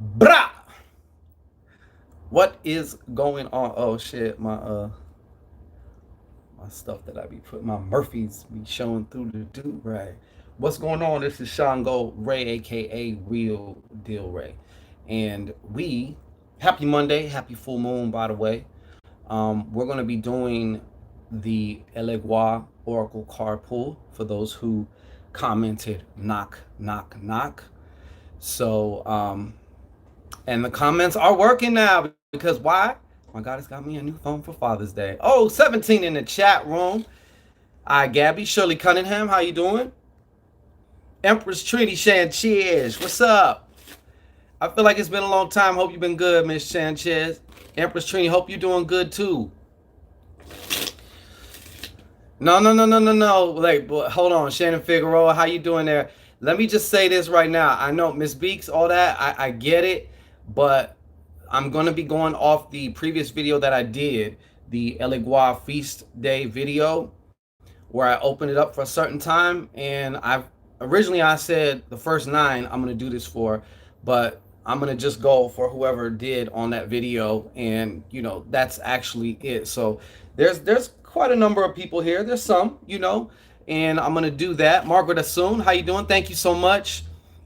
Brah! What is going on? Oh shit, my stuff that I be putting, my Murphys be showing through the do rag. What's going on? This is ShanGO Ray, aka Real Deal Ray, and we happy Monday, happy full moon, by the way. We're gonna be doing the Elegua Oracle card pull for those who commented knock knock knock. So and the comments are working now because why? My God, it's got me a new phone for Father's Day. Oh, 17 in the chat room. Hi, Gabby. Shirley Cunningham, how you doing? Empress Trinity Sanchez, what's up? I feel like it's been a long time. Hope you've been good, Miss Sanchez. Empress Trinity, hope you're doing good too. No. Like, hold on. Shannon Figueroa, how you doing there? Let me just say this right now. I know Miss Beeks, all that, I get it, but I'm going to be going off the previous video that I did, the Elegua Feast Day video, where I opened it up for a certain time. And I said the first 9 I'm going to do this for, but I'm going to just go for whoever did on that video. And, that's actually it. So there's quite a number of people here. There's some, and I'm going to do that. Margaret Assoon, how you doing? Thank you so much.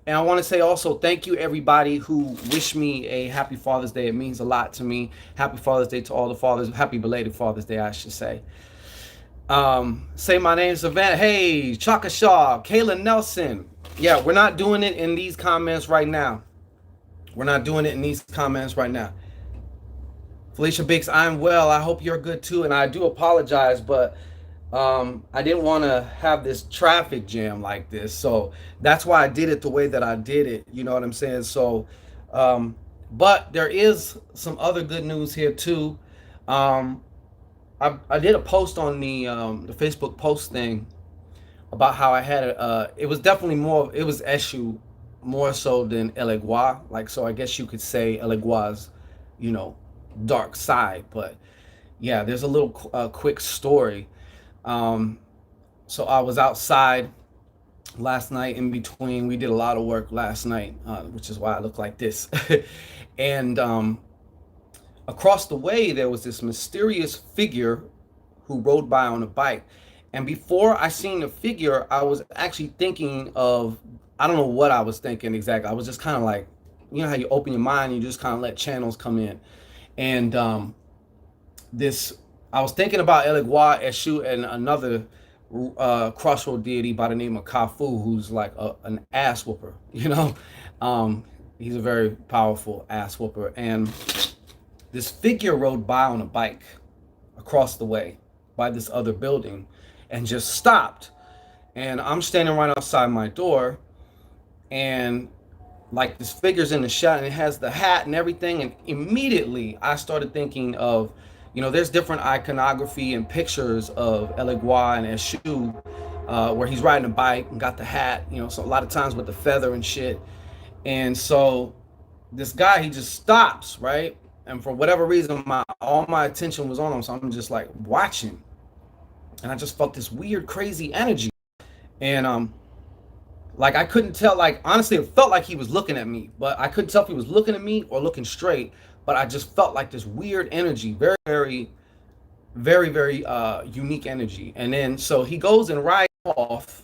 And I want to say also thank you everybody who wished me a happy Father's Day. It means a lot to me. Happy Father's Day to all the fathers. Happy belated Father's Day, I should say. Say my name's Savannah. Hey, Chaka Shaw, Kayla Nelson. Yeah, we're not doing it in these comments right now. We're not doing it in these comments right now. Felicia Biggs, I'm well. I hope you're good too. And I do apologize, but I didn't want to have this traffic jam like this. So that's why I did it the way that I did it. You know what I'm saying? So, but there is some other good news here too. Um, I did a post on the Facebook post thing about how I had it was definitely it was Eshu more so than Elegua. Like, so I guess you could say Elegua's, you know, dark side. But yeah, there's a little quick story. Um, so I was outside last night in between. We did a lot of work last night, which is why I look like this. And across the way, there was this mysterious figure who rode by on a bike. And before I seen the figure, I was actually thinking of, I don't know what I was thinking exactly. I was just kind of like, you know how you open your mind and you just kind of let channels come in. And this, I was thinking about Elegua, Eshu, and another crossroad deity by the name of Kafu, who's like an ass whooper, you know? He's a very powerful ass whooper. And this figure rode by on a bike across the way by this other building and just stopped. And I'm standing right outside my door, and like this figure's in the shot and it has the hat and everything. And immediately I started thinking of, there's different iconography and pictures of Elegua and Eshu, where he's riding a bike and got the hat, so a lot of times with the feather and shit. And so this guy, he just stops, right? And for whatever reason, all my attention was on him. So I'm just like watching. And I just felt this weird, crazy energy. And like I couldn't tell, like honestly, it felt like he was looking at me, but I couldn't tell if he was looking at me or looking straight. But I just felt like this weird energy, very, very, very, very unique energy. And then so he goes and rides off,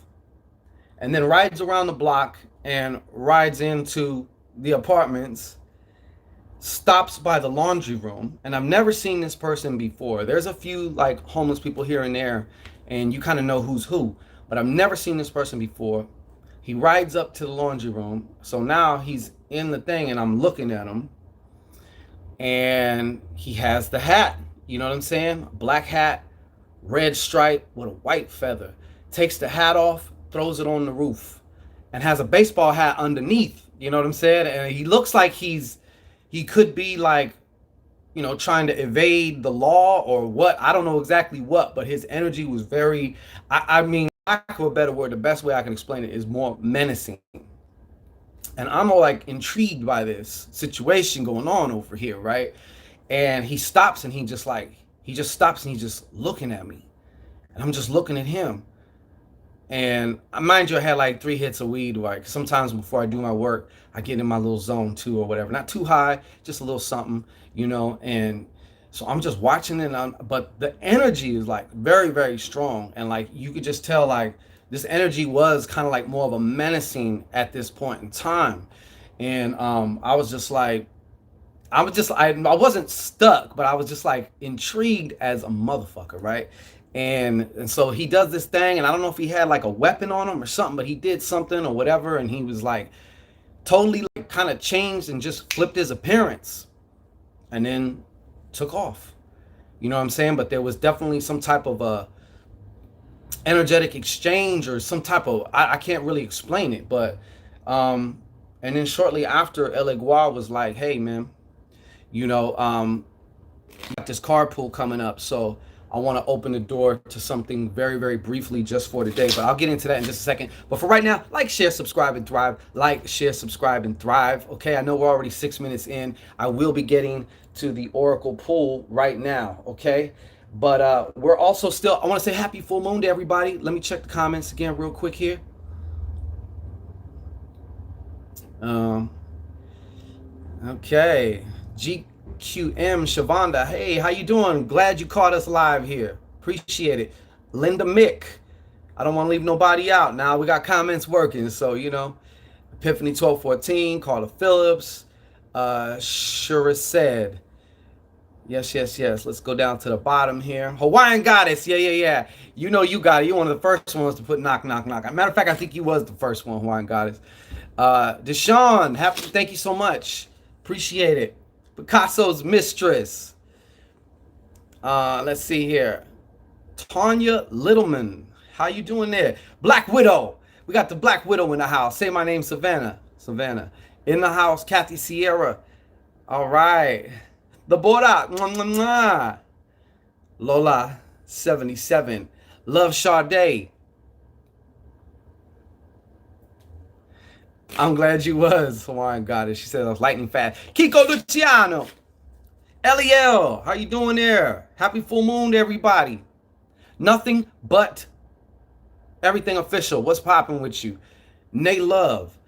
and then rides around the block and rides into the apartments, stops by the laundry room. And I've never seen this person before. There's a few like homeless people here and there, and you kind of know who's who, but I've never seen this person before. He rides up to the laundry room. So now he's in the thing and I'm looking at him, and he has the hat, you know what I'm saying? Black hat, red stripe with a white feather. Takes the hat off, throws it on the roof, and has a baseball hat underneath, you know what I'm saying? And he looks like he could be like, trying to evade the law or what. I don't know exactly what, but his energy was very, I mean, lack of a better word, the best way I can explain it is more menacing. And I'm all like intrigued by this situation going on over here, right? And he stops and he just stops and he's just looking at me. And I'm just looking at him. And mind you, I had like 3 hits of weed. Right, sometimes before I do my work, I get in my little zone too, or whatever. Not too high, just a little something, And so I'm just watching it, but the energy is like very, very strong, and like you could just tell, like this energy was kind of like more of a menacing at this point in time, and I was just like, I wasn't stuck, but I was just like intrigued as a motherfucker, right? And so he does this thing, and I don't know if he had like a weapon on him or something, but he did something or whatever, and he was like totally like kind of changed and just flipped his appearance, and then took off. You know what I'm saying? But there was definitely some type of a energetic exchange or some type of I can't really explain it, but and then shortly after, Elegua was like, "Hey, man, you know, got this carpool coming up, so I want to open the door to something very, very briefly just for today." But I'll get into that in just a second. But for right now, like, share, subscribe, and thrive. Like, share, subscribe, and thrive. Okay, I know we're already 6 minutes in. I will be getting to the Oracle pool right now. Okay, but we're also still. I want to say happy full moon to everybody. Let me check the comments again real quick here. Um, okay, GQM Shavonda, hey, how you doing? Glad you caught us live here. Appreciate it. Linda Mick, I don't want to leave nobody out. Now we got comments working, so Epiphany 1214, Carla Phillips, Shura said, yes, yes, yes. Let's go down to the bottom here. Hawaiian Goddess, yeah, yeah, yeah. You know you got it. You're one of the first ones to put knock, knock, knock. Matter of fact, I think you was the first one, Hawaiian Goddess. Deshaun, thank you so much. Appreciate it. Picasso's mistress. Let's see here. Tanya Littleman, how you doing there? Black Widow. We got the Black Widow in the house. Say my name, Savannah. Savannah. In the house, Kathy Sierra. All right. The Bora. Mwah, mwah, mwah. Lola, 77. Love Sade. I'm glad you was. Hawaiian Goddess. She said I was lightning fast. Kiko Luciano. Eliel, how you doing there? Happy full moon to everybody. Nothing but everything official. What's popping with you? Nate Love.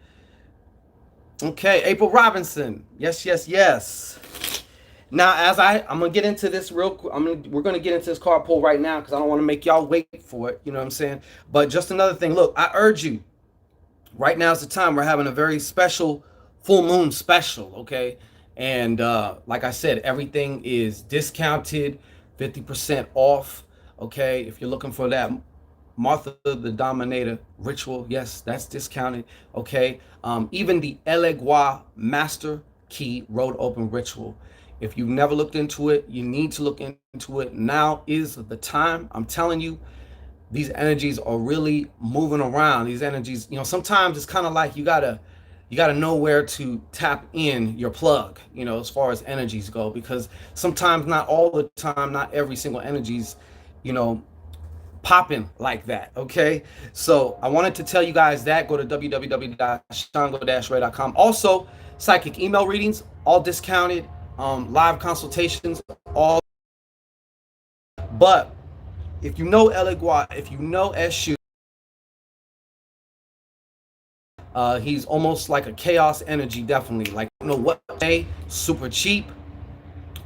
Okay, April Robinson. Yes, yes, yes. Now, I'm gonna get into this real quick. We're gonna get into this card pull right now because I don't want to make y'all wait for it. You know what I'm saying? But just another thing. Look, I urge you. Right now is the time we're having a very special full moon special. Okay, and like I said, everything is discounted, 50% off. Okay, if you're looking for that Martha the Dominator ritual, yes, that's discounted. Okay, even the Elegua Master Key Road Open ritual. If you've never looked into it, you need to look into it. Now is the time. I'm telling you, these energies are really moving around. These energies, sometimes it's kind of like you gotta know where to tap in your plug, as far as energies go, because sometimes, not all the time, not every single energies, popping like that. Okay, so I wanted to tell you guys that. Go to www.shango-ray.com. Also, psychic email readings, all discounted, live consultations, all. But if you know Elegua, if you know Eshu, he's almost like a chaos energy, definitely. Like, what day, super cheap,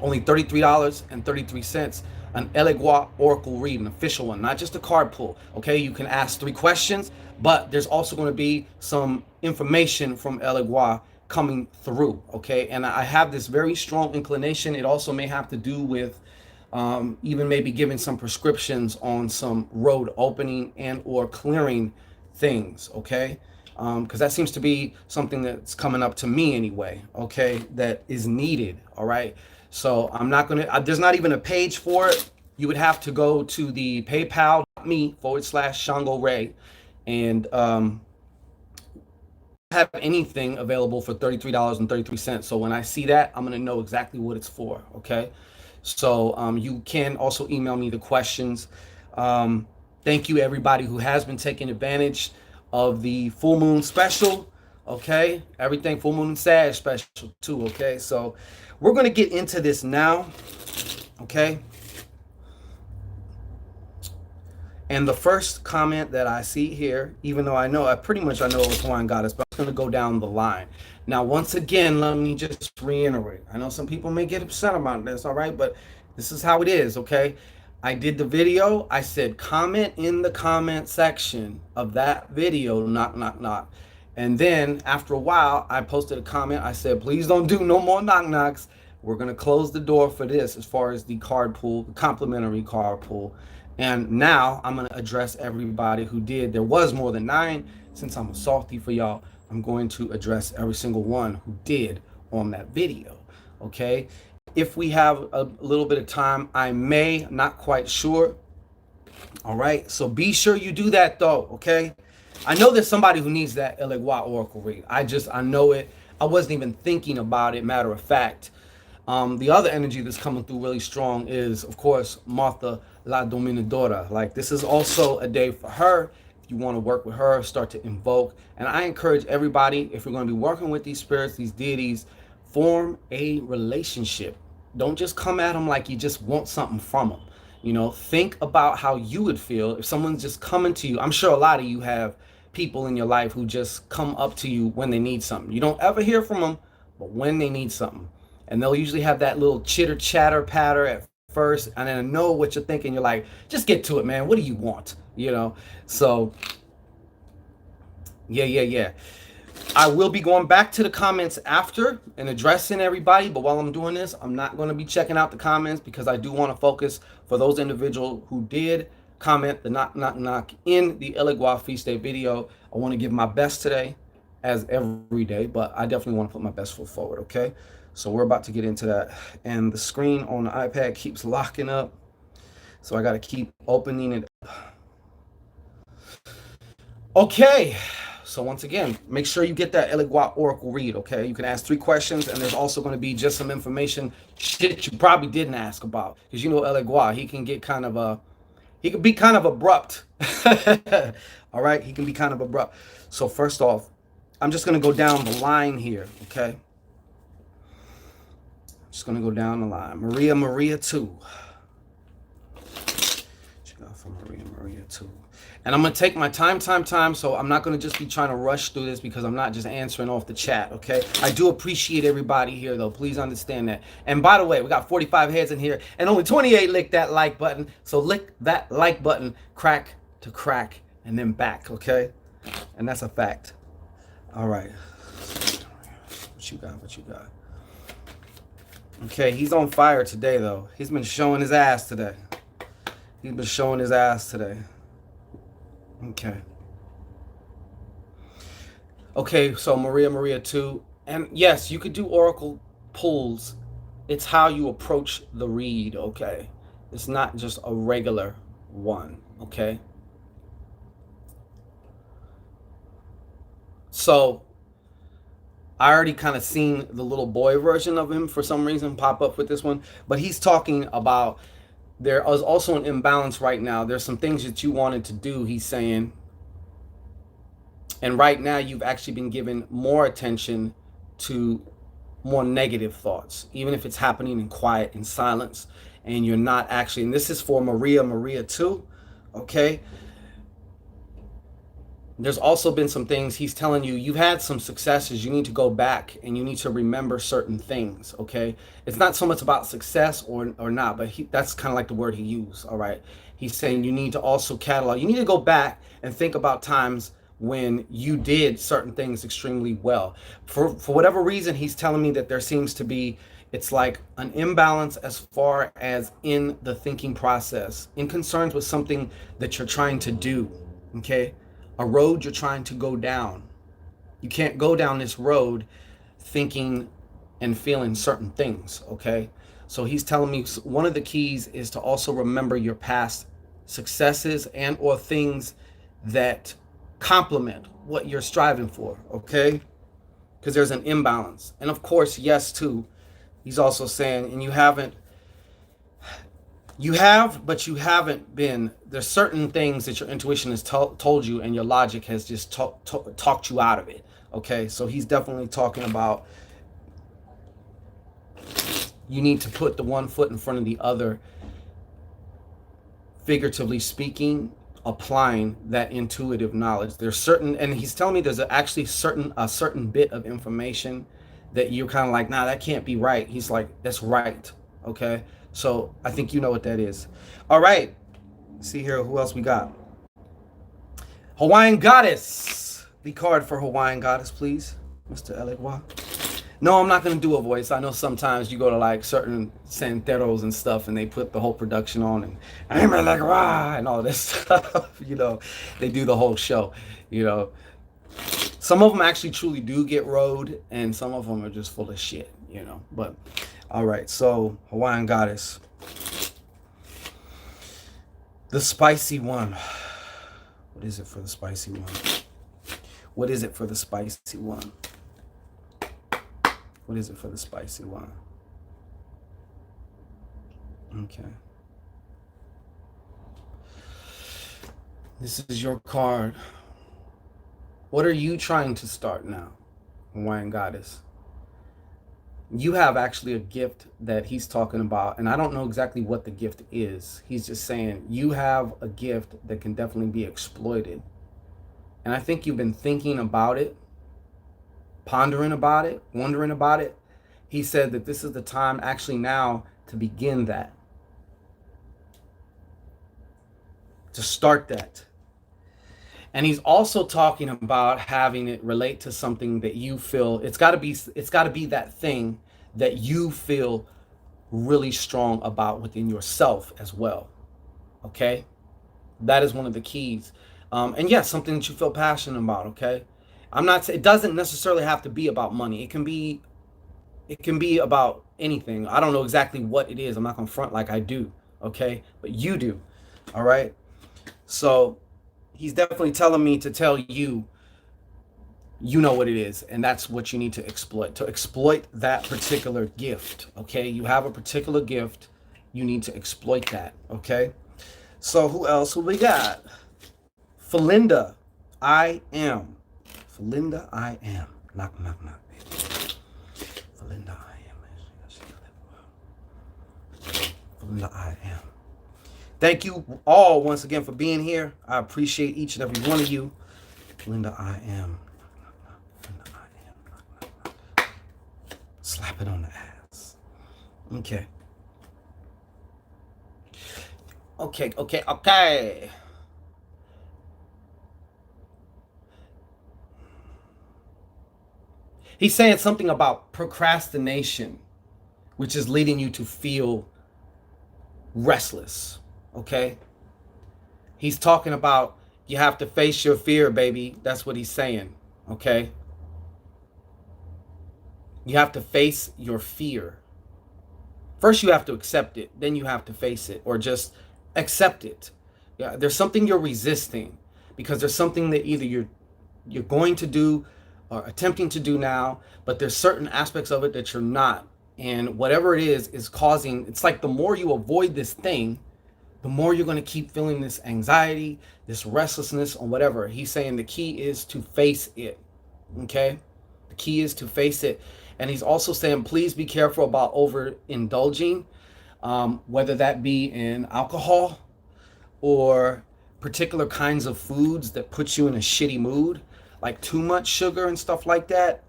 only $33.33. An Elegua Oracle read, an official one, not just a card pull. Okay, you can ask 3 questions, but there's also going to be some information from Elegua coming through. Okay, and I have this very strong inclination. It also may have to do with even maybe giving some prescriptions on some road opening and or clearing things. Okay, because that seems to be something that's coming up to me anyway. Okay, that is needed. All right. So I'm not going to, there's not even a page for it. You would have to go to the PayPal.me/ShanGO Ray and have anything available for $33.33. So when I see that, I'm going to know exactly what it's for. Okay. So you can also email me the questions. Thank you, everybody who has been taking advantage of the full moon special. Okay. Everything full moon and Sag special too. Okay. So we're going to get into this now, okay? And the first comment that I see here, even though I pretty much I know which one got us, but I'm going to go down the line. Now, once again, let me just reiterate. I know some people may get upset about this, all right, but this is how it is, okay? I did the video. I said comment in the comment section of that video, knock, knock, knock. And then after a while, I posted a comment. I said, please don't do no more knock knocks. We're going to close the door for this as far as the card pool, the complimentary card pool. And now I'm going to address everybody who did. There was more than 9. Since I'm a softy for y'all, I'm going to address every single one who did on that video. Okay? If we have a little bit of time, I may, not quite sure. All right? So be sure you do that though, okay? I know there's somebody who needs that Elegua Oracle read. I know it. I wasn't even thinking about it, matter of fact. The other energy that's coming through really strong is, of course, Martha La Dominadora. Like, this is also a day for her. If you want to work with her, start to invoke. And I encourage everybody, if you're going to be working with these spirits, these deities, form a relationship. Don't just come at them like you just want something from them. You know, think about how you would feel if someone's just coming to you. I'm sure a lot of you have people in your life who just come up to you when they need something. You don't ever hear from them, but when they need something. And they'll usually have that little chitter chatter patter at first, and then I know what you're thinking. You're like, just get to it, man. What do you want? You know? So, yeah. I will be going back to the comments after and addressing everybody, but while I'm doing this, I'm not going to be checking out the comments because I do want to focus for those individuals who did comment the knock, knock, knock in the Elegua Feast Day video. I want to give my best today, as every day, but I definitely want to put my best foot forward, okay? So we're about to get into that. And the screen on the iPad keeps locking up, so I got to keep opening it up. Okay. So once again, make sure you get that Elegua Oracle read, okay? You can ask 3 questions, and there's also going to be just some information, shit you probably didn't ask about. Because you know Elegua, he can get kind of he can be kind of abrupt. All right? He can be kind of abrupt. So first off, I'm just going to go down the line here, okay? Just going to go down the line. Maria 2. Check out for Maria 2. And I'm going to take my time, so I'm not going to just be trying to rush through this because I'm not just answering off the chat, okay? I do appreciate everybody here, though. Please understand that. And by the way, we got 45 heads in here, and only 28 licked that like button. So lick that like button, crack to crack, and then back, okay? And that's a fact. All right. What you got? Okay, he's on fire today, though. He's been showing his ass today. Okay, so Maria 2. And yes, you could do oracle pulls. It's how you approach the read, okay? It's not just a regular one, okay? So I already kind of seen the little boy version of him for some reason pop up with this one, but he's talking about there is also an imbalance right now. There's some things that you wanted to do, he's saying, and right now you've actually been given more attention to more negative thoughts, even if it's happening in quiet, in silence, and you're not actually, and this is for Maria 2, okay? There's also been some things he's telling you, you've had some successes, you need to go back and you need to remember certain things, okay? It's not so much about success or not, but that's kind of like the word he used, all right? He's saying you need to also catalog, you need to go back and think about times when you did certain things extremely well. For whatever reason, he's telling me that there seems to be, it's like an imbalance as far as in the thinking process, in concerns with something that you're trying to do, okay? A road you're trying to go down. You can't go down this road thinking and feeling certain things, okay? So he's telling me one of the keys is to also remember your past successes and or things that complement what you're striving for, okay? Because there's an imbalance. And of course, yes, too, he's also saying, and you have, but you haven't been, there's certain things that your intuition has told you and your logic has just talked you out of it, okay? So he's definitely talking about you need to put the one foot in front of the other, figuratively speaking, applying that intuitive knowledge. There's certain, and he's telling me there's actually a certain bit of information that you're kind of like, nah, that can't be right. He's like, that's right. Okay. So I think you know what that is. All right. See here, who else we got? Hawaiian Goddess. The card for Hawaiian Goddess, please, Mr. Elegua. No, I'm not going to do a voice. I know sometimes you go to like certain santeros and stuff and they put the whole production on and I'm like, rah, and all this stuff. They do the whole show. Some of them actually truly do get rode and some of them are just full of shit. But all right, so Hawaiian Goddess. The spicy one. What is it for the spicy one? What is it for the spicy one? What is it for the spicy one? Okay. This is your card. What are you trying to start now, Hawaiian Goddess? You have actually a gift that he's talking about, and I don't know exactly what the gift is. He's just saying you have a gift that can definitely be exploited. And I think you've been thinking about it, pondering about it, wondering about it. He said that this is the time actually now to begin that, to start that. And he's also talking about having it relate to something that you feel, it's got to be that thing that you feel really strong about within yourself as well. Okay? That is one of the keys. And yes, something that you feel passionate about, okay? It doesn't necessarily have to be about money. It can be about anything. I don't know exactly what it is. I'm not going to front like I do, okay? But you do. All right? So he's definitely telling me to tell you, you know what it is, and that's what you need to exploit that particular gift, okay? You have a particular gift, you need to exploit that, okay? So who else? Who we got? Felinda, I am. Felinda, I am. Knock, knock, knock, baby. Felinda, I am. Felinda, I am. Thank you all once again for being here. I appreciate each and every one of you. Linda, I am. Linda, I am. Slap it on the ass. Okay. Okay. He's saying something about procrastination, which is leading you to feel restless. Okay? He's talking about you have to face your fear, baby. That's what he's saying. Okay? You have to face your fear. First you have to accept it, then you have to face it, or just accept it. Yeah, there's something you're resisting because there's something that either you're going to do or attempting to do now, but there's certain aspects of it that you're not. And whatever it is causing, it's like the more you avoid this thing, the more you're going to keep feeling this anxiety, this restlessness, or whatever. He's saying the key is to face it. Okay? The key is to face it. And he's also saying, please be careful about overindulging, whether that be in alcohol or particular kinds of foods that put you in a shitty mood, like too much sugar and stuff like that.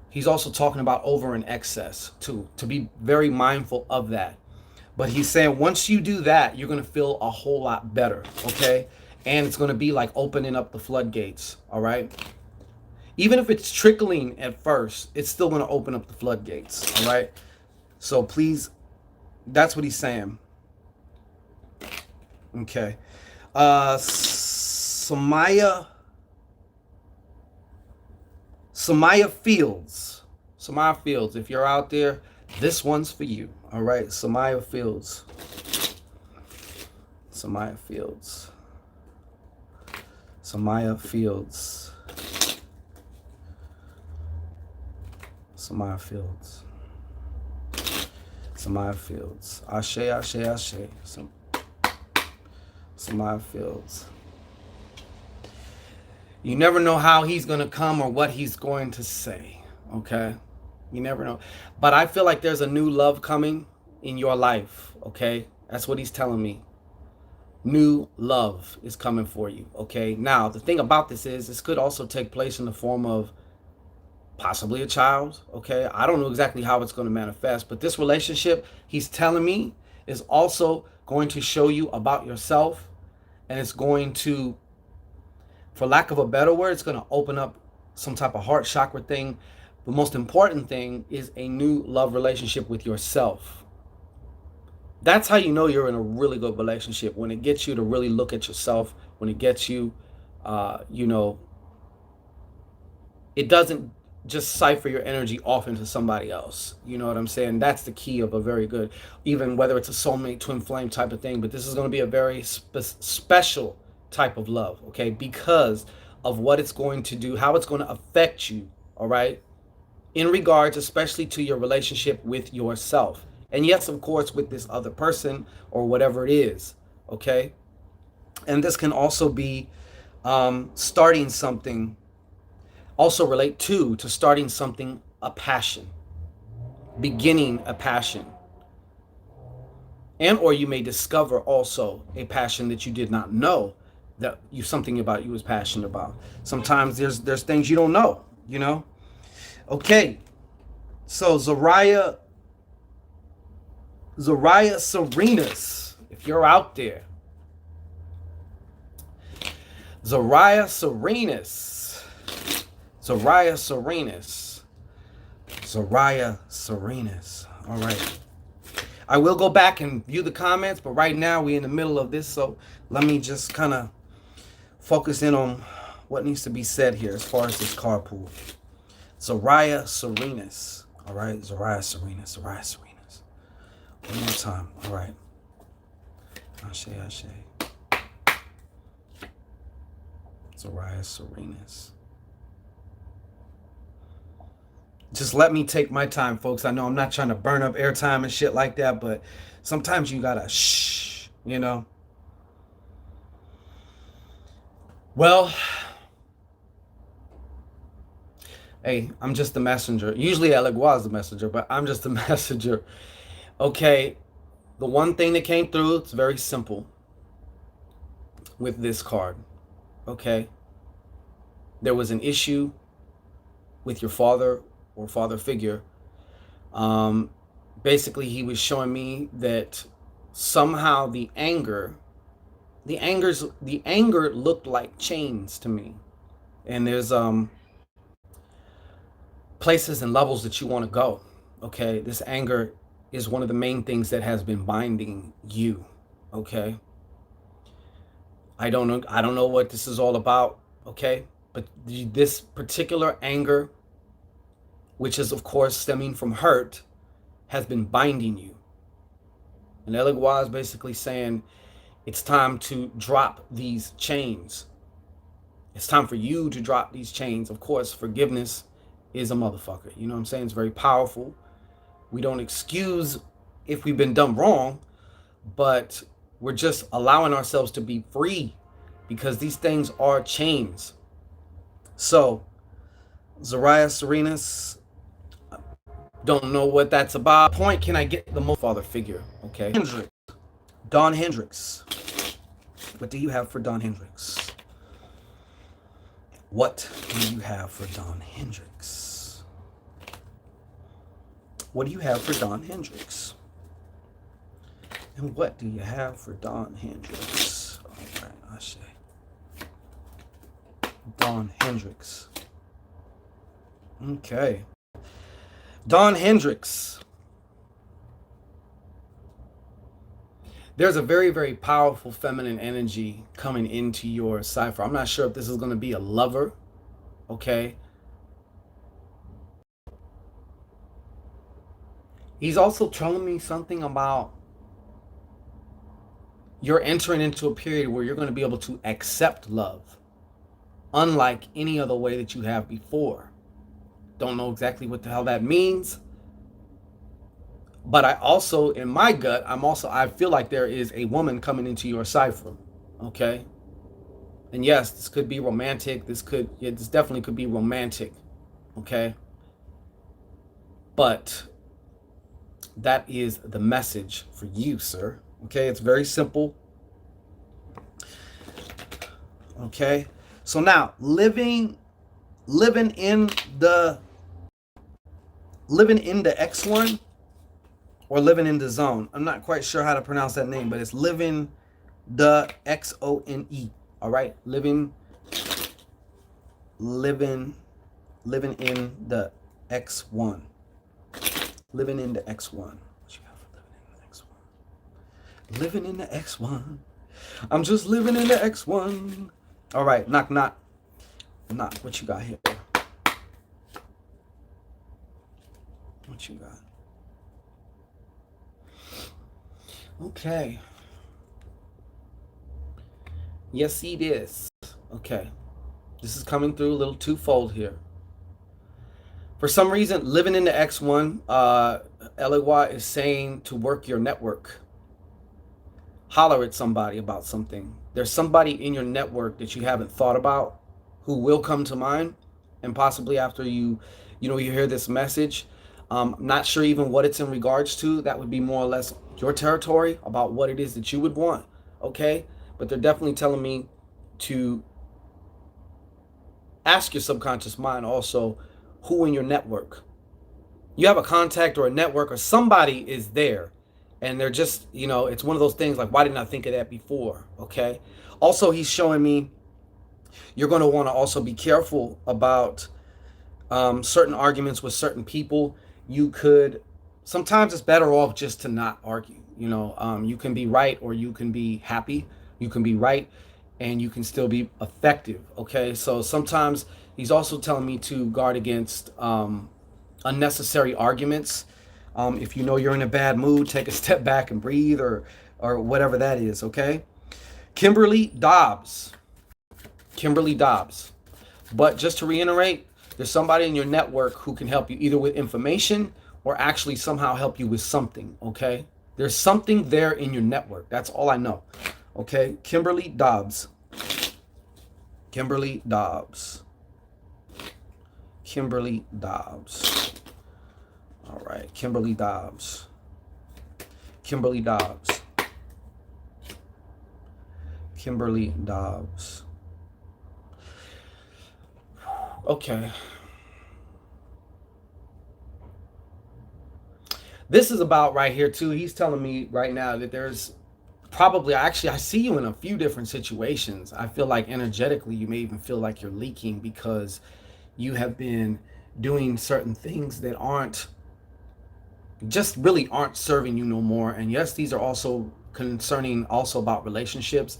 He's also talking about over and excess too, to be very mindful of that. But he's saying once you do that, you're going to feel a whole lot better, okay? And it's going to be like opening up the floodgates, all right? Even if it's trickling at first, it's still going to open up the floodgates, all right? So please, that's what he's saying. Okay. Samaya Fields. Samaya Fields, if you're out there, this one's for you. All right, Samaya Fields. Samaya Fields. Samaya Fields. Samaya Fields. Samaya Fields. Ashe, ashe, ashe. Samaya Fields. You never know how he's going to come or what he's going to say, okay? You never know. But I feel like there's a new love coming in your life, okay? That's what he's telling me. New love is coming for you. Okay. Now, the thing about this is, this could also take place in the form of possibly a child. Okay. I don't know exactly how it's going to manifest, but this relationship, he's telling me, is also going to show you about yourself. And it's going to, for lack of a better word, it's going to open up some type of heart chakra thing. The most important thing is a new love relationship with yourself. That's how you know you're in a really good relationship, when it gets you to really look at yourself, when it gets you, you know, it doesn't just cipher your energy off into somebody else. You know what I'm saying? That's the key of a very good, even whether it's a soulmate, twin flame type of thing. But this is going to be a very special type of love, okay? Because of what it's going to do, how it's going to affect you, all right? In regards, especially to your relationship with yourself. And yes, of course, with this other person or whatever it is, okay? And this can also be starting something, also relate to starting something, a passion, beginning a passion, and or you may discover also a passion that you did not know that you, something about you was passionate about. Sometimes there's things you don't know, you know. Okay, so Zariah Serenas, if you're out there, Zariah Serenas, Zariah Serenas, Zariah Serenas. All right. I will go back and view the comments, but right now we're in the middle of this, so let me just kind of focus in on what needs to be said here as far as this carpool. Zariah Serenas. All right, Zariah Serenas, Zariah Serenas. One more time. All right. Ashe, Ashe. Zariah Serenas. Just let me take my time, folks. I know I'm not trying to burn up airtime and shit like that, but sometimes you gotta shh, you know. Well, hey, I'm just the messenger. Usually Elegua is the messenger, but I'm just the messenger. Okay, the one thing that came through, it's very simple with this card. Okay, there was an issue with your father or father figure. Basically, he was showing me that somehow the anger looked like chains to me. And there's places and levels that you want to go. Okay, this anger is one of the main things that has been binding you. Okay, I don't know what this is all about. Okay, but this particular anger, which is of course stemming from hurt, has been binding you. And Elegua is basically saying it's time to drop these chains. It's time for you to drop these chains. Of course, forgiveness is a motherfucker. You know what I'm saying? It's very powerful. We don't excuse if we've been done wrong, but we're just allowing ourselves to be free, because these things are chains. So, Zariah Serenas, don't know what that's about. Point, can I get the most father figure? Okay. Don Hendricks. What do you have for Don Hendricks? What do you have for Don Hendricks? What do you have for Don Hendricks? And what do you have for Don Hendricks? All right, I say. Don Hendricks. Okay. Don Hendricks. There's a very, very powerful feminine energy coming into your cipher. I'm not sure if this is going to be a lover, okay? He's also telling me something about you're entering into a period where you're going to be able to accept love, unlike any other way that you have before. Don't know exactly what the hell that means. But I also, in my gut, I feel like there is a woman coming into your cipher, okay? And yes, this could be romantic. This definitely could be romantic, okay? But that is the message for you, sir. Okay, it's very simple. Okay. So now living in the X1 or living in the zone. I'm not quite sure how to pronounce that name, but it's living the XONE. All right. Living living in the X1. Living in the X1. What you got for living in the X1? Living in the X1. I'm just living in the X1. All right, knock, knock. Knock, what you got here? What you got? Okay. Yes, it is. Okay. This is coming through a little twofold here. For some reason, living in the X1, Elegua is saying to work your network. Holler at somebody about something. There's somebody in your network that you haven't thought about who will come to mind, and possibly after you hear this message. Not sure even what it's in regards to. That would be more or less your territory about what it is that you would want. Okay, but they're definitely telling me to ask your subconscious mind also who in your network. You have a contact or a network or somebody is there, and they're just, it's one of those things like, why didn't I think of that before? Okay. Also, he's showing me you're going to want to also be careful about certain arguments with certain people. You could, sometimes it's better off just to not argue. You can be right or you can be happy. You can be right and you can still be effective. Okay. So sometimes he's also telling me to guard against unnecessary arguments. If you know you're in a bad mood, take a step back and breathe, or whatever that is. Okay. Kimberly Dobbs. Kimberly Dobbs. But just to reiterate, there's somebody in your network who can help you either with information or actually somehow help you with something. Okay. There's something there in your network. That's all I know. Okay. Kimberly Dobbs. Kimberly Dobbs. Kimberly Dobbs. All right. Kimberly Dobbs. Kimberly Dobbs. Kimberly Dobbs. Okay. This is about right here too. He's telling me right now that there's probably, actually, I see you in a few different situations. I feel like energetically you may even feel like you're leaking because you have been doing certain things that really aren't serving you no more. And yes, these are also concerning also about relationships,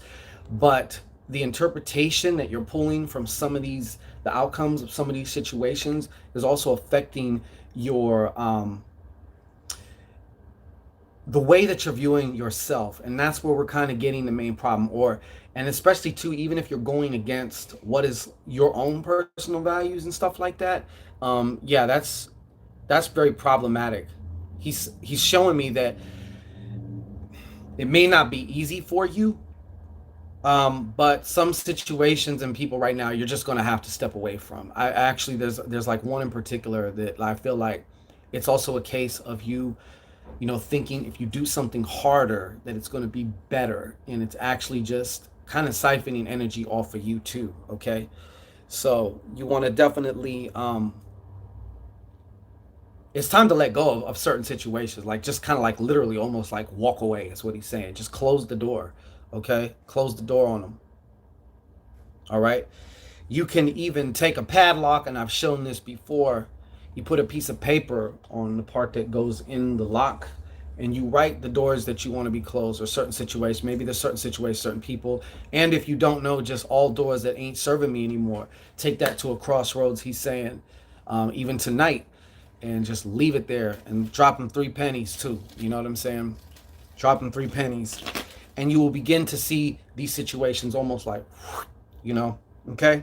but the interpretation that you're pulling from some of these, the outcomes of some of these situations is also affecting your the way that you're viewing yourself. And that's where we're kind of getting the main problem. And especially too, even if you're going against what is your own personal values and stuff like that, yeah, that's very problematic. He's showing me that it may not be easy for you, but some situations and people right now you're just going to have to step away from. I actually, there's like one in particular that I feel like it's also a case of you thinking if you do something harder that it's going to be better, and it's actually just kind of siphoning energy off of you too. Okay, so you want to definitely it's time to let go of certain situations, like just kind of like literally almost like walk away is what he's saying. Just close the door. Okay, close the door on them. All right, you can even take a padlock, and I've shown this before. You put a piece of paper on the part that goes in the lock, and you write the doors that you want to be closed, or certain situations. Maybe there's certain situations, certain people. And if you don't know, just all doors that ain't serving me anymore, take that to a crossroads, he's saying, even tonight, and just leave it there and drop them 3 pennies too. You know what I'm saying? Drop them 3 pennies. And you will begin to see these situations almost like, okay?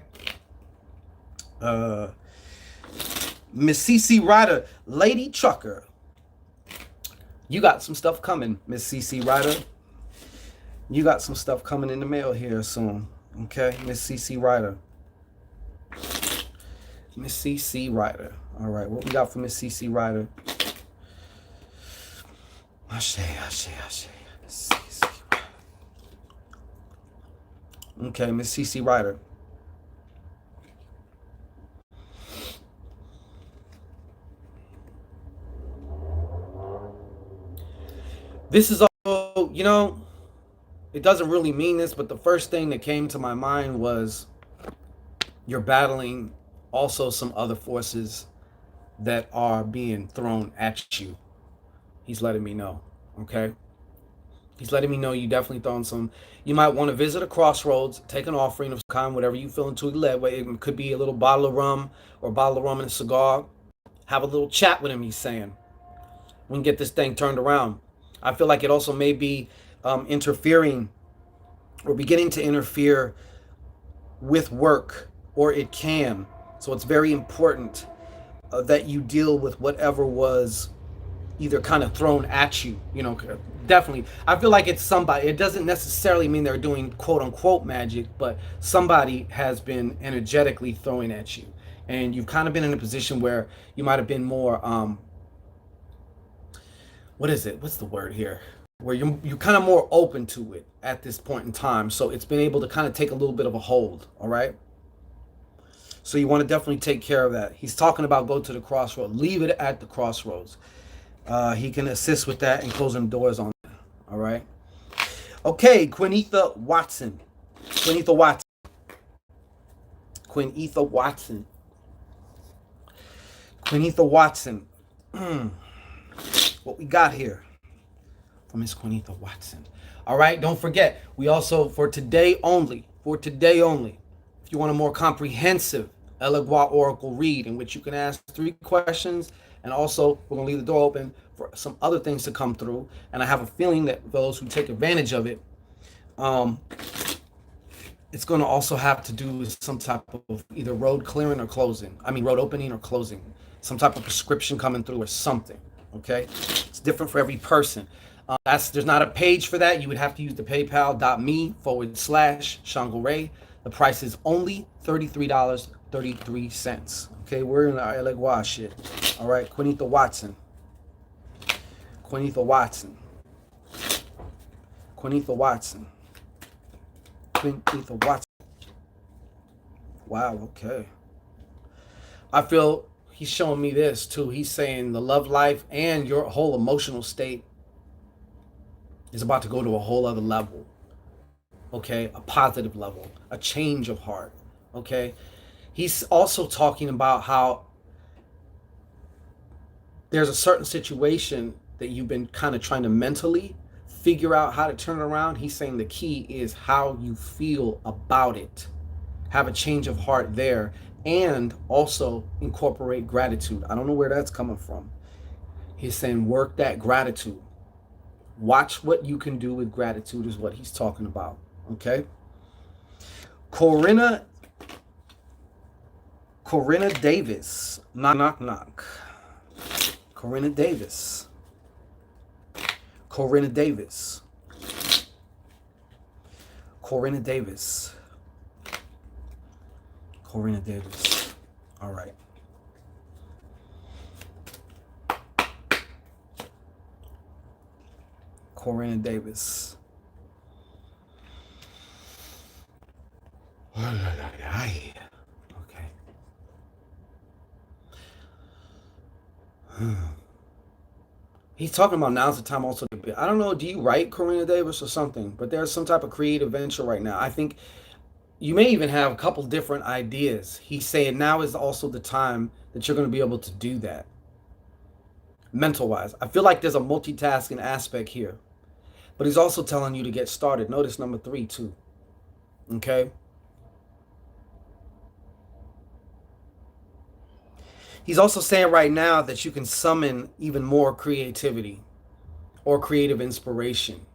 Miss CC Ryder, Lady Trucker. You got some stuff coming, Miss CC Ryder. You got some stuff coming in the mail here soon. Okay, Miss CC Ryder. Miss CC Ryder. All right, what we got for Miss CC Ryder? Ashe. Okay, Miss CC Ryder. This is also, it doesn't really mean this, but the first thing that came to my mind was you're battling also some other forces that are being thrown at you. He's letting me know. Okay. He's letting me know you definitely throwing some. You might want to visit a crossroads, take an offering of some kind, whatever you feel into led. It could be a little bottle of rum or a bottle of rum and a cigar. Have a little chat with him. He's saying we can get this thing turned around. I feel like it also may be interfering or beginning to interfere with work, or it can. So it's very important that you deal with whatever was either kind of thrown at you, definitely. I feel like it's somebody. It doesn't necessarily mean they're doing quote unquote magic, but somebody has been energetically throwing at you. And you've kind of been in a position where you might have been more, what is it? What's the word here? Where you're kind of more open to it at this point in time. So it's been able to kind of take a little bit of a hold, all right? So you want to definitely take care of that. He's talking about go to the crossroads. Leave it at the crossroads. He can assist with that and closing doors on that. All right. Okay, Quinetha Watson. Quinetha Watson. Quinetha Watson. Quinetha Watson. What we got here from Miss Quinetha Watson. All right, don't forget, we also, for today only, if you want a more comprehensive Elegua Oracle read in which you can ask 3 questions, and also we're going to leave the door open for some other things to come through, and I have a feeling that for those who take advantage of it, it's going to also have to do with some type of either road clearing or closing. I mean, road opening or closing. Some type of prescription coming through or something. Okay? It's different for every person. There's not a page for that. You would have to use the paypal.me/ShanGO Ray. The price is only $33.33. Okay, we're in our Elegua shit. All right, Quinetha Watson. Quinetha Watson. Quinetha Watson. Quinetha Watson. Wow, okay. I feel he's showing me this too. He's saying the love life and your whole emotional state is about to go to a whole other level. Okay, a positive level, a change of heart. Okay, he's also talking about how there's a certain situation that you've been kind of trying to mentally figure out how to turn it around. He's saying the key is how you feel about it. Have a change of heart there, and also incorporate gratitude. I don't know where that's coming from. He's saying work that gratitude. Watch what you can do with gratitude is what he's talking about. Okay. Corinna Davis. Knock, knock, knock. Corinna Davis. Corinna Davis. Corinna Davis. Corinna Davis. All right. Corinna Davis. Okay. He's talking about now's the time also to be. I don't know, do you write Corinna Davis or something? But there's some type of creative venture right now. I think you may even have a couple different ideas. He's saying now is also the time that you're going to be able to do that. Mental wise. I feel like there's a multitasking aspect here. But he's also telling you to get started. Notice number 3 too. Okay. He's also saying right now that you can summon even more creativity or creative inspiration.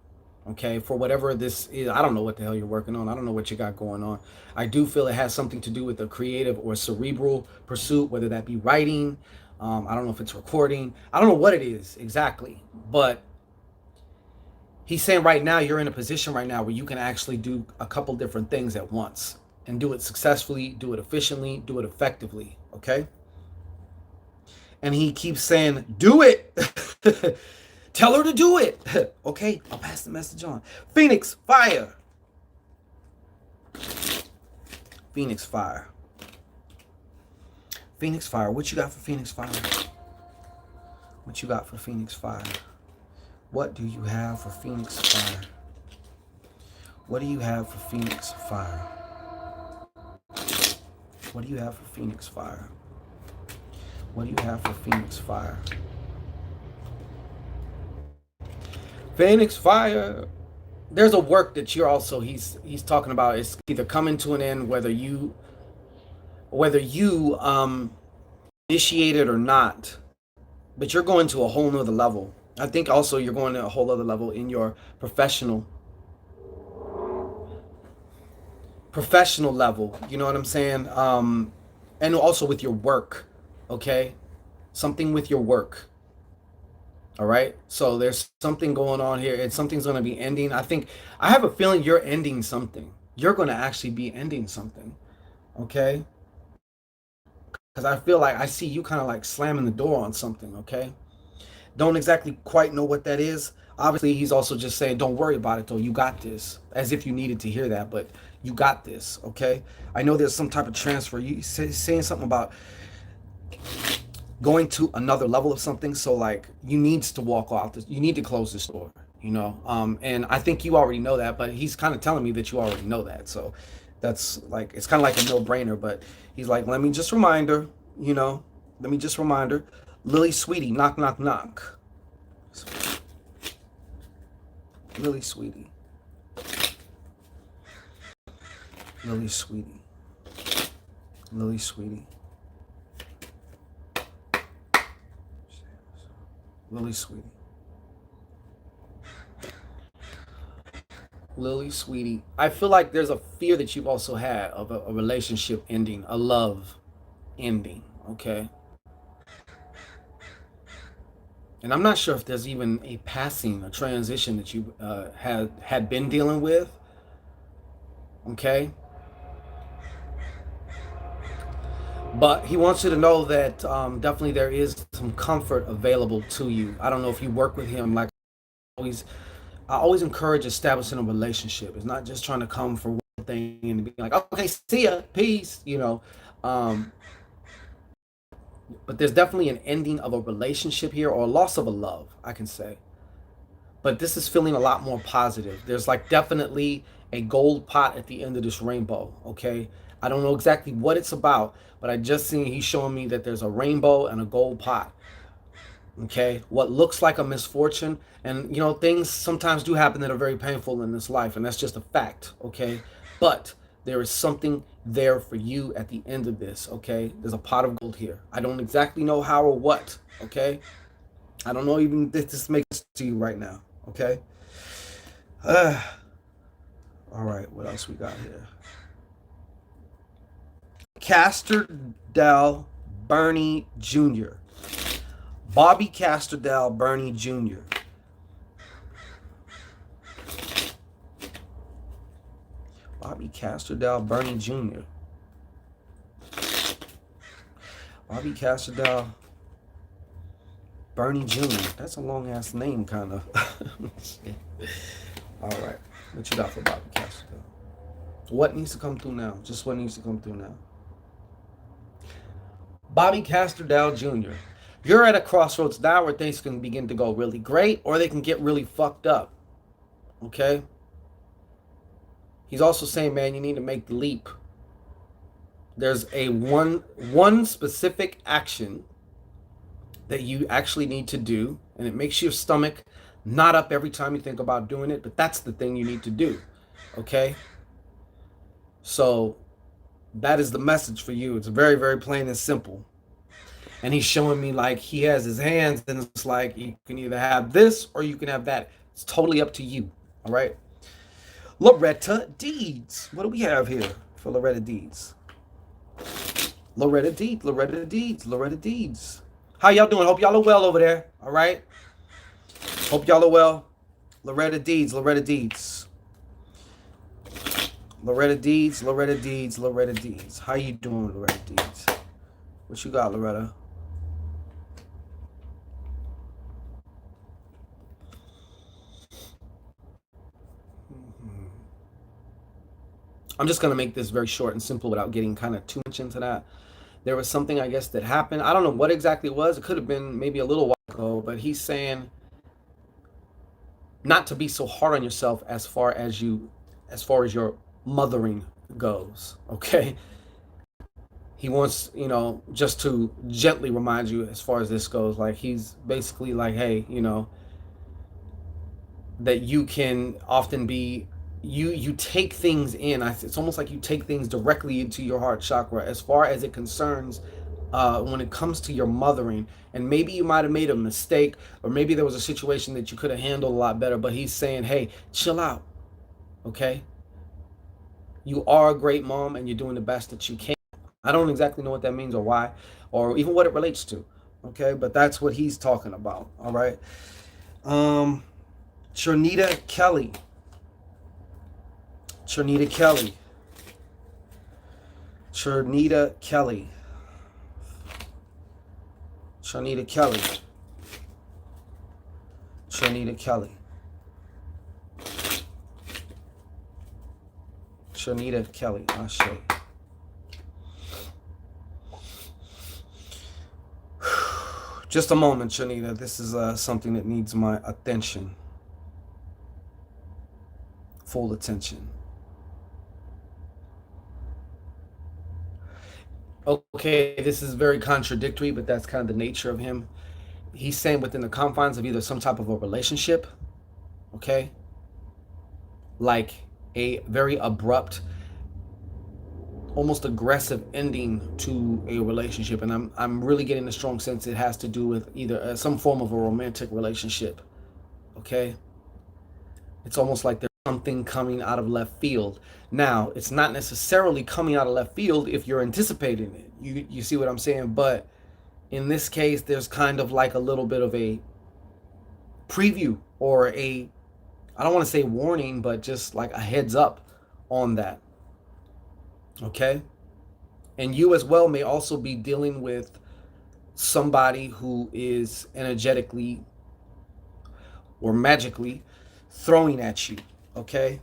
Okay, for whatever this is. I don't know what the hell you're working on. I don't know what you got going on. I do feel it has something to do with a creative or cerebral pursuit, whether that be writing. I don't know if it's recording. I don't know what it is exactly. But he's saying right now you're in a position right now where you can actually do a couple different things at once and do it successfully, do it efficiently, do it effectively. Okay. And he keeps saying, do it. Tell her to do it. Okay, I'll pass the message on. Phoenix, fire. Phoenix Fire. Phoenix Fire. What you got for Phoenix Fire? What you got for Phoenix Fire? What do you have for Phoenix Fire? What do you have for Phoenix Fire? What do you have for Phoenix Fire? What do you have for Phoenix Fire? Phoenix Fire. There's a work that you're also he's talking about. It's either coming to an end, whether you initiate it or not. But you're going to a whole nother level. I think also you're going to a whole other level in your professional level. You know what I'm saying? And also with your work. Okay, something with your work. All right. So there's something going on here, and something's going to be ending. I have a feeling you're ending something. You're going to actually be ending something. Okay. Because I feel like I see you kind of like slamming the door on something. Okay. Don't exactly quite know what that is. Obviously, he's also just saying, don't worry about it, though. You got this. As if you needed to hear that, but you got this, okay? I know there's some type of transfer. You saying something about going to another level of something. So, like, you need to walk off. You need to close this door, you know? And I think you already know that, but he's kind of telling me that you already know that. So that's like, it's kind of like a no-brainer, but he's like, let me just remind her, you know? Let me just remind her. Lily Sweetie, knock, knock, knock. Lily Sweetie. Lily Sweetie. Lily Sweetie. Lily Sweetie. Lily Sweetie. I feel like there's a fear that you've also had of a relationship ending, a love ending, okay? And I'm not sure if there's even a passing, a transition that you had been dealing with. Okay, but he wants you to know that definitely there is some comfort available to you. I don't know if you work with him. Like always, I always encourage establishing a relationship. It's not just trying to come for one thing and be like, okay, see ya, peace. You know, um, but there's definitely an ending of a relationship here, or a loss of a love, I can say. But this is feeling a lot more positive. There's like definitely a gold pot at the end of this rainbow, okay? I don't know exactly what it's about, but I just seen he's showing me that there's a rainbow and a gold pot, okay? What looks like a misfortune, and you know, things sometimes do happen that are very painful in this life, and that's just a fact, okay? But there is something there for you at the end of this, okay? There's a pot of gold here. I don't exactly know how or what, okay? I don't know even if this makes sense to you right now, okay? Uh, all right, what else we got here? Casterdale Bernie Jr. Bobby Casterdale Bernie Jr. Bobby Casterdale Bernie Jr. Bobby Casterdale Bernie Jr. That's a long ass name, kind of. All right, what you got for Bobby Casterdale? What needs to come through now? Just what needs to come through now? Bobby Casterdale Jr. You're at a crossroads now where things can begin to go really great, or they can get really fucked up. Okay? He's also saying, man, you need to make the leap. There's a one specific action that you actually need to do, and it makes your stomach knot up every time you think about doing it, but that's the thing you need to do. Okay? So that is the message for you. It's very, very plain and simple. And he's showing me like he has his hands, and it's like you can either have this or you can have that. It's totally up to you. All right? Loretta Deeds. What do we have here for Loretta Deeds? Loretta Deeds, Loretta Deeds, Loretta Deeds. How y'all doing? Hope y'all are well over there. All right? Hope y'all are well. Loretta Deeds, Loretta Deeds. Loretta Deeds, Loretta Deeds, Loretta Deeds. How you doing, Loretta Deeds? What you got, Loretta? I'm just gonna make this very short and simple without getting kind of too much into that. There was something, I guess, that happened. I don't know what exactly it was. It could have been maybe a little while ago, but he's saying not to be so hard on yourself as far as your mothering goes. Okay, he wants, just to gently remind you as far as this goes. Like, he's basically like, hey, that you can often be, you take things in. It's almost like you take things directly into your heart chakra as far as it concerns, when it comes to your mothering. And maybe you might have made a mistake, or maybe there was a situation that you could have handled a lot better, but he's saying, hey, chill out. Okay, you are a great mom and you're doing the best that you can. I don't exactly know what that means or why, or even what it relates to. Okay, but that's what he's talking about. All right. um Trinita Kelly. Trinita Kelly. Trinita Kelly. Trinita Kelly. Trinita Kelly. Trinita Kelly. I'll show you. Just a moment, Trinita. This is something that needs my attention. Full attention. Okay, this is very contradictory, but that's kind of the nature of him. He's saying within the confines of either some type of a relationship, okay, like a very abrupt, almost aggressive ending to a relationship, and I'm really getting a strong sense it has to do with either some form of a romantic relationship. Okay, it's almost like there's something coming out of left field. Now, it's not necessarily coming out of left field if you're anticipating it. You see what I'm saying? But in this case, there's kind of like a little bit of a preview, or a, I don't want to say warning, but just like a heads up on that. Okay? And you as well may also be dealing with somebody who is energetically or magically throwing at you. Okay?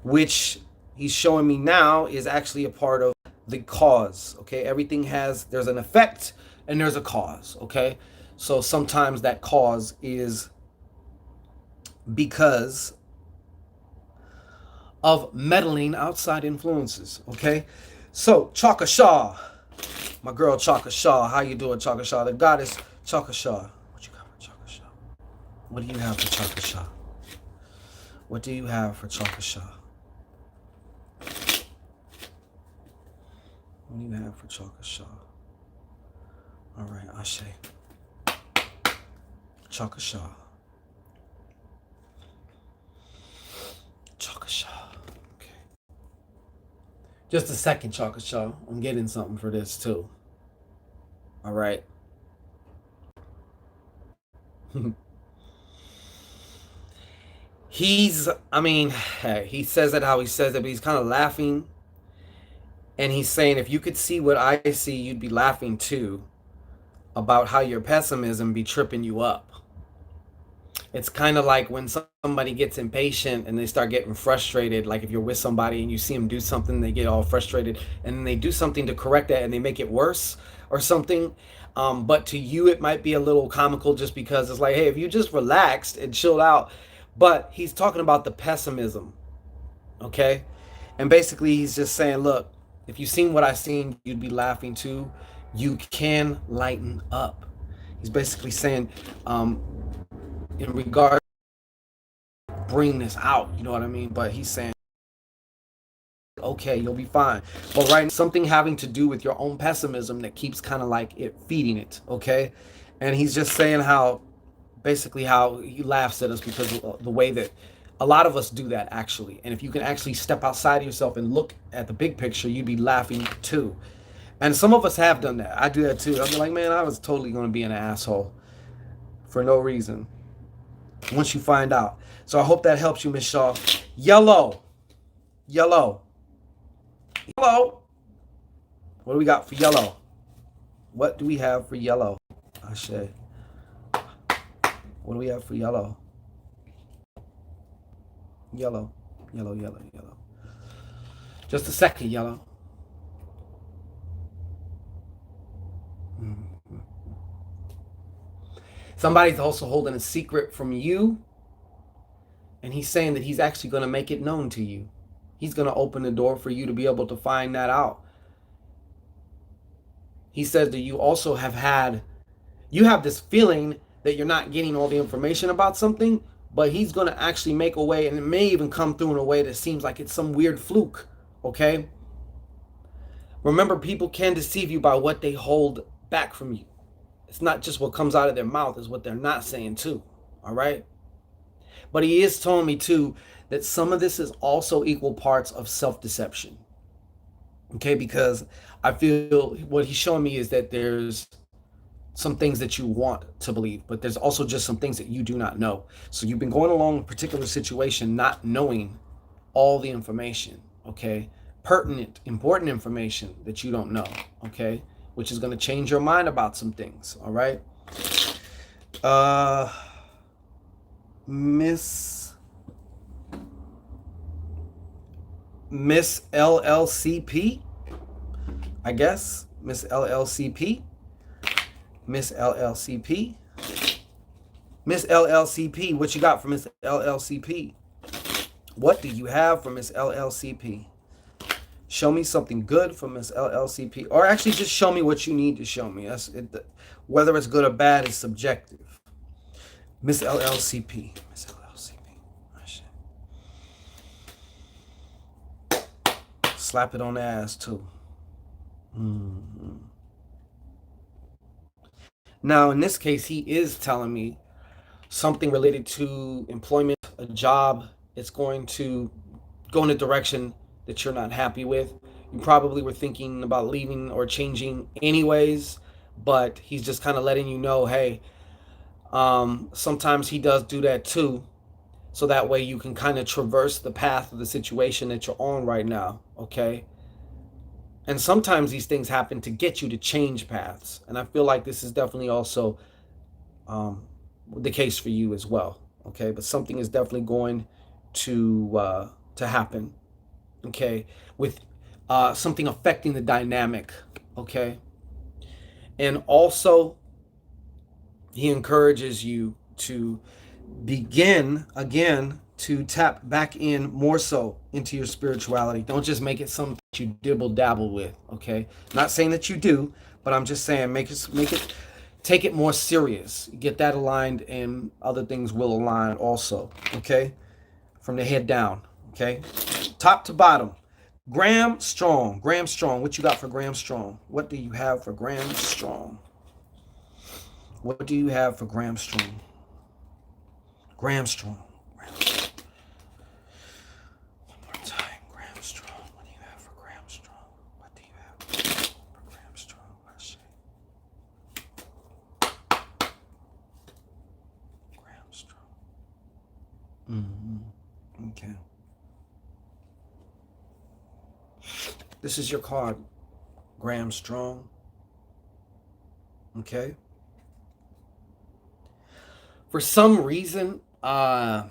Which he's showing me now is actually a part of the cause. Okay? Everything there's an effect and there's a cause. Okay? So sometimes that cause is because of meddling outside influences. Okay? So, Chaka Shaw, my girl Chaka Shaw, how you doing, Chaka Shaw? The goddess Chaka Shaw. What you got for Chaka Shaw? What do you have for Chaka Shaw? What do you have for Chaka Shaw? What do you have for Chaka Shaw? All right, Ashe. Chaka Shaw. Chaka Shaw. Okay. Just a second, Chaka Shaw. I'm getting something for this too. All right. He says it how he says it, but he's kind of laughing. And he's saying, if you could see what I see, you'd be laughing too, about how your pessimism be tripping you up. It's kind of like when somebody gets impatient and they start getting frustrated. Like if you're with somebody and you see them do something, they get all frustrated, and then they do something to correct that and they make it worse or something. But to you, it might be a little comical just because it's like, hey, if you just relaxed and chilled out. But he's talking about the pessimism, okay? And basically, he's just saying, look, if you've seen what I've seen, you'd be laughing too. You can lighten up. He's basically saying, in regards to bring this out, you know what I mean? But he's saying, okay, you'll be fine. But right, something having to do with your own pessimism that keeps kind of like it feeding it, okay? And he's just saying how, basically how he laughs at us because of the way that a lot of us do that actually. And if you can actually step outside of yourself and look at the big picture, you'd be laughing too. And some of us have done that. I do that too. I'll be like, man, I was totally going to be an asshole for no reason once you find out. So I hope that helps you, Miss Shaw. Yellow. Yellow. Yellow. What do we got for yellow? What do we have for yellow? Ashe. What do we have for yellow? Yellow. Yellow, yellow, yellow. Just a second, yellow. Mm-hmm. Somebody's also holding a secret from you, and he's saying that he's actually going to make it known to you. He's going to open the door for you to be able to find that out. He says that you have this feeling that you're not getting all the information about something, but he's going to actually make a way, and it may even come through in a way that seems like it's some weird fluke, okay? Remember, people can deceive you by what they hold back from you. It's not just what comes out of their mouth, it's what they're not saying too, all right? But he is telling me too that some of this is also equal parts of self-deception, okay? Because I feel what he's showing me is that there's some things that you want to believe, but there's also just some things that you do not know. So you've been going along a particular situation not knowing all the information, okay? Pertinent, important information that you don't know, okay? Which is going to change your mind about some things, all right? Miss LLCP, I guess. Miss LLCP. Miss LLCP. Miss LLCP, what you got for Miss LLCP? What do you have for Miss LLCP? Show me something good for Miss LLCP. Or actually just show me what you need to show me. Whether it's good or bad is subjective. Miss LLCP. Miss LLCP. Oh, shit. Slap it on the ass too. Mm-hmm. Now, in this case, he is telling me something related to employment, a job. It's going to go in a direction that you're not happy with. You probably were thinking about leaving or changing anyways, but he's just kind of letting you know, hey, sometimes he does do that too. So that way you can kind of traverse the path of the situation that you're on right now, okay? And sometimes these things happen to get you to change paths. And I feel like this is definitely also the case for you as well. Okay, but something is definitely going to happen. Okay, with something affecting the dynamic. Okay, and also he encourages you to begin again to tap back in more so into your spirituality. Don't just make it something that you dibble dabble with. Okay, not saying that you do, but I'm just saying make it take it more serious. Get that aligned, and other things will align also. Okay, from the head down. Okay, top to bottom. Graham Strong. Graham Strong. What you got for Graham Strong? What do you have for Graham Strong? What do you have for Graham Strong? Graham Strong. Graham Strong. One more time. Graham Strong. What do you have for Graham Strong? What do you have for Graham Strong? Let's see. Graham Strong. Mm-hmm. Okay. This is your card, Graham Strong. Okay. For some reason, the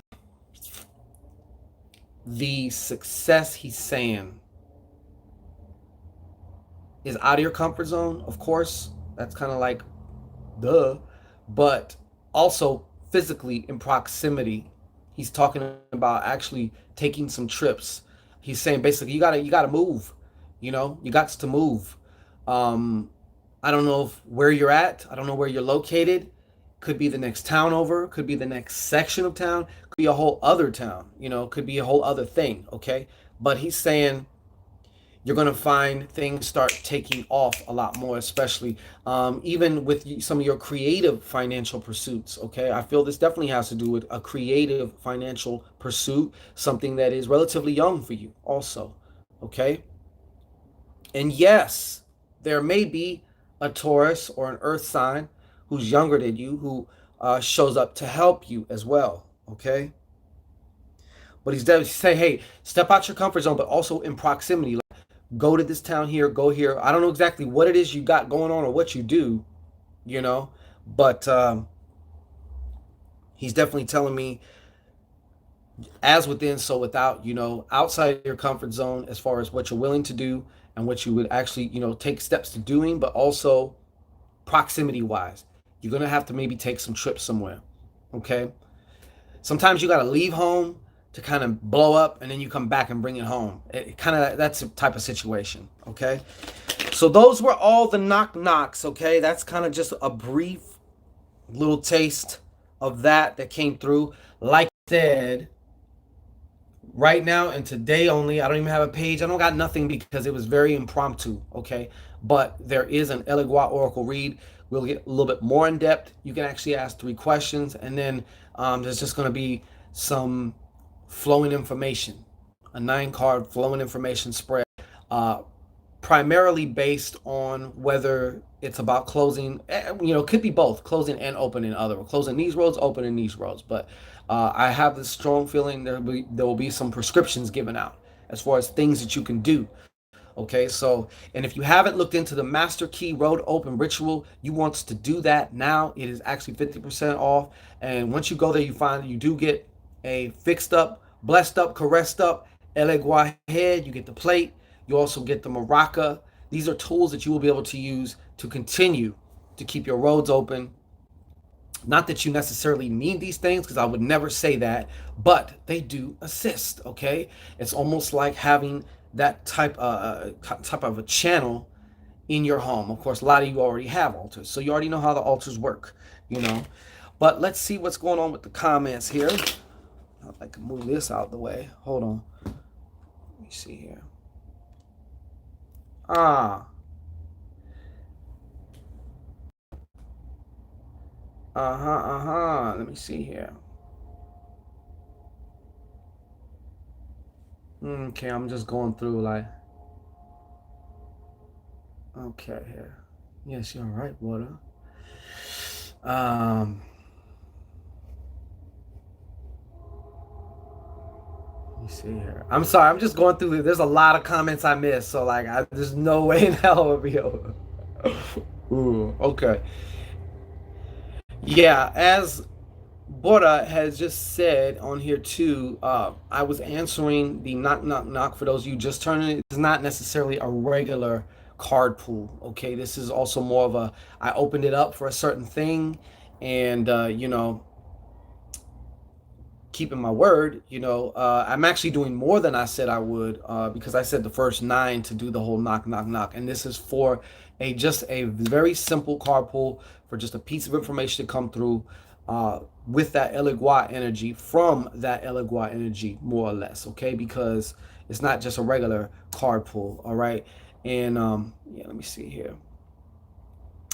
success he's saying is out of your comfort zone, of course. That's kind of like, duh. But also physically in proximity. He's talking about actually taking some trips. He's saying basically you gotta move. You know, you got to move. I don't know where you're at. I don't know where you're located. Could be the next town over. Could be the next section of town. Could be a whole other town. You know, could be a whole other thing. Okay, but he's saying you're going to find things start taking off a lot more, especially even with some of your creative financial pursuits. Okay, I feel this definitely has to do with a creative financial pursuit, something that is relatively young for you also. Okay, and yes, there may be a Taurus or an earth sign who's younger than you who shows up to help you as well. Okay, but he's definitely say, hey, step out your comfort zone, but also in proximity. Like, go to this town here, go here. I don't know exactly what it is you got going on or what you do, you know, but he's definitely telling me as within, so without, outside your comfort zone as far as what you're willing to do and what you would actually, take steps to doing, but also proximity wise. You're going to have to maybe take some trips somewhere. Okay. Sometimes you got to leave home to kind of blow up and then you come back and bring it home. It kind of, that's a type of situation. Okay. So those were all the knock knocks. Okay. That's kind of just a brief little taste of that came through. Like I said, right now and today only, I don't even have a page. I don't got nothing because it was very impromptu. Okay. But there is an Elegua Oracle read. We'll get a little bit more in depth. You can actually ask 3 questions, and then there's just going to be some flowing information, a 9 card flowing information spread, uh, primarily based on whether it's about closing. Could be both closing and opening other, closing these roads, opening these roads. But I have this strong feeling there will be some prescriptions given out as far as things that you can do. Okay, so, and if you haven't looked into the Master Key Road Open Ritual, you want to do that now. It is actually 50% off. And once you go there, you find you do get a fixed up, blessed up, caressed up Elegua head. You get the plate. You also get the maraca. These are tools that you will be able to use to continue to keep your roads open. Not that you necessarily need these things, because I would never say that, but they do assist. Okay, it's almost like having that type of a channel in your home. Of course, a lot of you already have altars, so you already know how the altars work. You know, but let's see what's going on with the comments here. I can move this out of the way. Hold on. Let me see here. Ah. Let me see here. Okay, I'm just going through like. Okay, here. Yes, you're right, water. Um. Let me see here. I'm sorry. I'm just going through. There's a lot of comments I missed, so like, there's no way in hell I'll be able. Ooh. Okay. Yeah, as Bora has just said on here too, I was answering the knock knock knock for those of you just turning. It's not necessarily a regular card pool. Okay, this is also more of a. I opened it up for a certain thing, and keeping my word. I'm actually doing more than I said I would, because I said the first 9 to do the whole knock knock knock, and this is for just a very simple card pull for just a piece of information to come through, with that Elegua energy, from that Elegua energy, more or less. Okay, because it's not just a regular card pull. All right, and yeah, let me see here.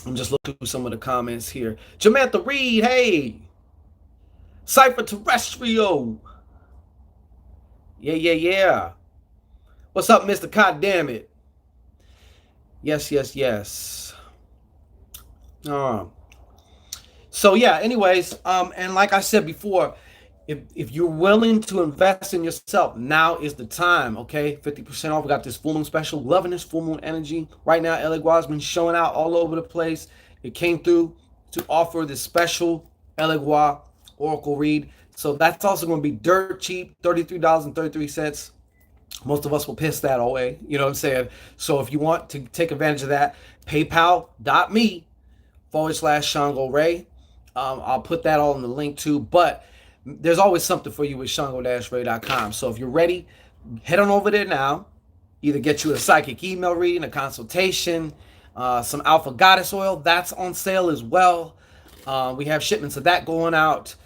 I'm just looking through some of the comments here. Jamantha Reed, hey. Cypher Terrestrial. Yeah, yeah, yeah. What's up, Mr. God damn it? Yes, yes, yes. So yeah, anyways, and like I said before, if you're willing to invest in yourself, now is the time. Okay, 50% off. We got this full moon special. Loving this full moon energy right now. Elegua's been showing out all over the place. It came through to offer this special Elegua Oracle read. So that's also going to be dirt cheap, $33.33. Most of us will piss that away. You know what I'm saying? So if you want to take advantage of that, paypal.me/ShanGO Ray. I'll put that all in the link too. But there's always something for you with ShanGO-Ray.com. So if you're ready, head on over there now. Either get you a psychic email reading, a consultation, some Alpha Goddess oil. That's on sale as well. We have shipments of that going out.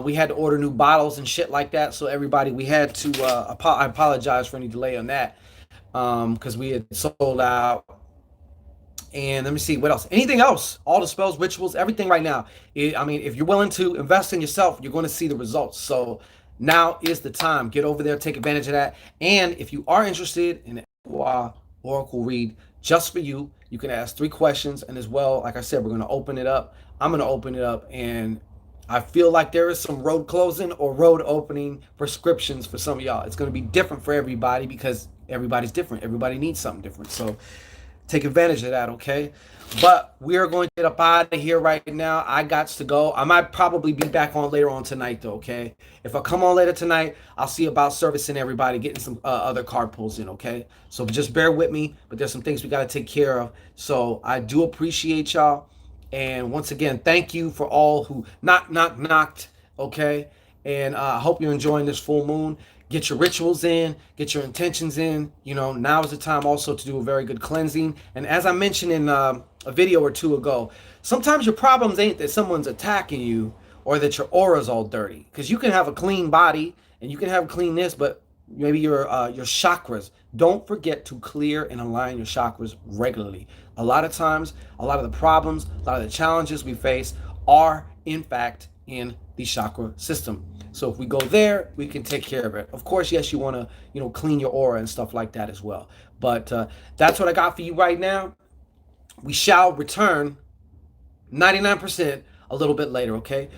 We had to order new bottles and shit like that. So everybody, we had to. I apologize for any delay on that, because we had sold out. And let me see what else. Anything else? All the spells, rituals, everything right now. I mean, if you're willing to invest in yourself, you're going to see the results. So now is the time. Get over there, take advantage of that. And if you are interested in an Oracle read just for you, you can ask 3 questions. And as well, like I said, we're going to open it up. I'm going to open it up, and I feel like there is some road closing or road opening prescriptions for some of y'all. It's going to be different for everybody because everybody's different. Everybody needs something different. So Take advantage of that, okay? But we are going to get up out of here right now. I got to go. I might probably be back on later on tonight, though, okay? If I come on later tonight, I'll see about servicing everybody, getting some other card pulls in, okay? So just bear with me, but there's some things we got to take care of. So I do appreciate y'all. And once again, thank you for all who knocked, okay? And I hope you're enjoying this full moon. Get your rituals in, get your intentions in. You know, now is the time also to do a very good cleansing. And as I mentioned in a video or two ago, sometimes your problems ain't that someone's attacking you or that your aura's all dirty. Because you can have a clean body and you can have cleanness, but maybe your chakras. Don't forget to clear and align your chakras regularly. A lot of times, a lot of the problems, a lot of the challenges we face are in fact in the chakra system. So if we go there, we can take care of it. Of course, yes, you want to, clean your aura and stuff like that as well. But that's what I got for you right now. We shall return 99% a little bit later, okay?